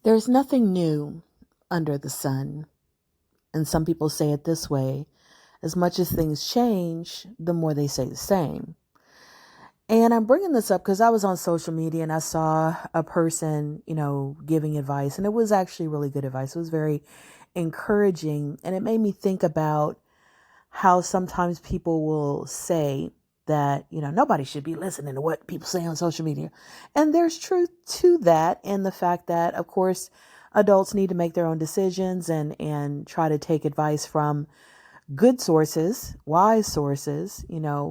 There's nothing new under the sun. And some people say it this way: as much as things change, the more they say the same. And I'm bringing this up because I was on social media and I saw a person, giving advice. And it was actually really good advice. It was very encouraging. And it made me think about how sometimes people will say that, nobody should be listening to what people say on social media. And there's truth to that. And the fact that, of course, adults need to make their own decisions and try to take advice from good sources, wise sources,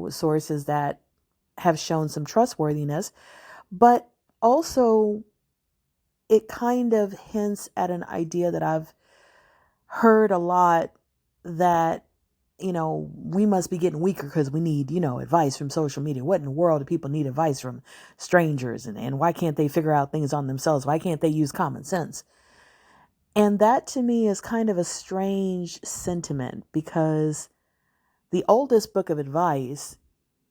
sources that have shown some trustworthiness. But also, it kind of hints at an idea that I've heard a lot, that we must be getting weaker because we need, advice from social media. What in the world do people need advice from strangers? And why can't they figure out things on themselves? Why can't they use common sense? And that to me is kind of a strange sentiment, because the oldest book of advice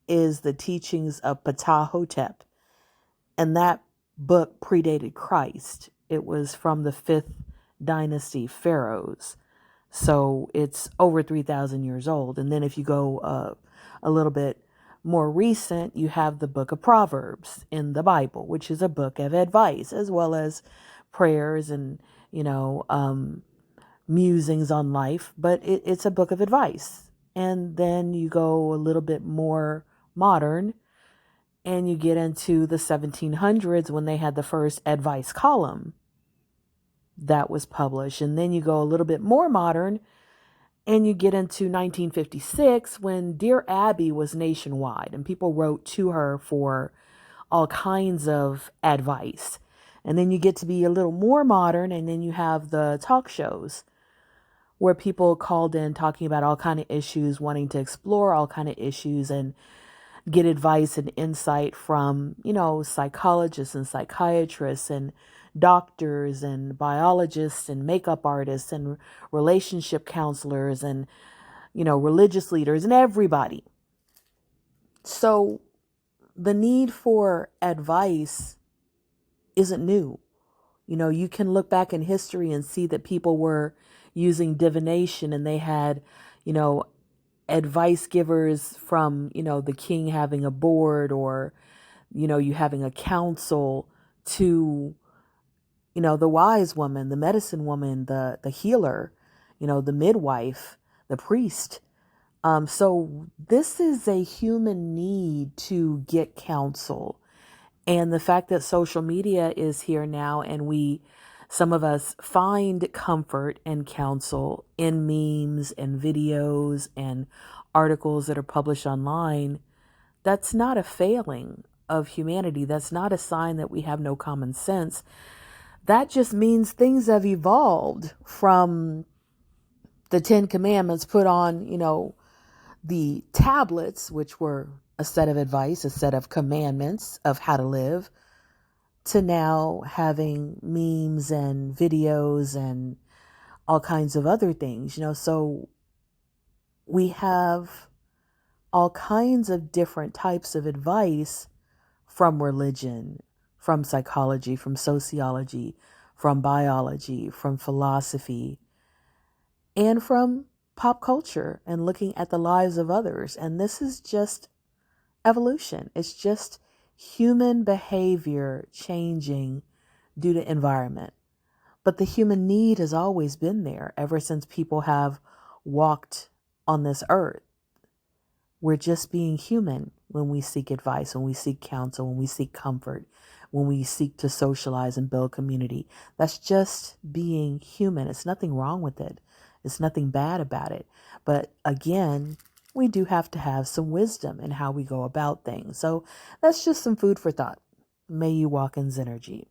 is the teachings of Ptah-hotep. And that book predated Christ. It was from the 5th dynasty pharaohs. So it's over 3,000 years old. And then if you go a little bit more recent, you have the book of Proverbs in the Bible, which is a book of advice, as well as prayers and, musings on life. But it's a book of advice. And then you go a little bit more modern and you get into the 1700s when they had the first advice column that was published. And then you go a little bit more modern and you get into 1956 when Dear Abby was nationwide and people wrote to her for all kinds of advice. And then you get to be a little more modern, and then you have the talk shows where people called in talking about all kind of issues, wanting to explore all kind of issues and get advice and insight from, psychologists and psychiatrists and doctors and biologists and makeup artists and relationship counselors and, religious leaders and everybody. So the need for advice isn't new. You can look back in history and see that people were using divination, and they had, advice givers from, the king having a board, or, you having a council, to, the wise woman, the medicine woman, the healer, the midwife, the priest. So this is a human need to get counsel. And the fact that social media is here now, and some of us find comfort and counsel in memes and videos and articles that are published online, that's not a failing of humanity. That's not a sign that we have no common sense. That just means things have evolved from the 10 Commandments put on, the tablets, which were a set of advice, a set of commandments of how to live, to now having memes and videos and all kinds of other things, so we have all kinds of different types of advice from religion, from psychology, from sociology, from biology, from philosophy, and from pop culture, and looking at the lives of others. And this is just evolution. It's just human behavior changing due to environment. But the human need has always been there ever since people have walked on this earth. We're just being human when we seek advice, when we seek counsel, when we seek comfort, when we seek to socialize and build community. That's just being human. It's nothing wrong with it. It's nothing bad about it. But again, we do have to have some wisdom in how we go about things. So that's just some food for thought. May you walk in Zenergy.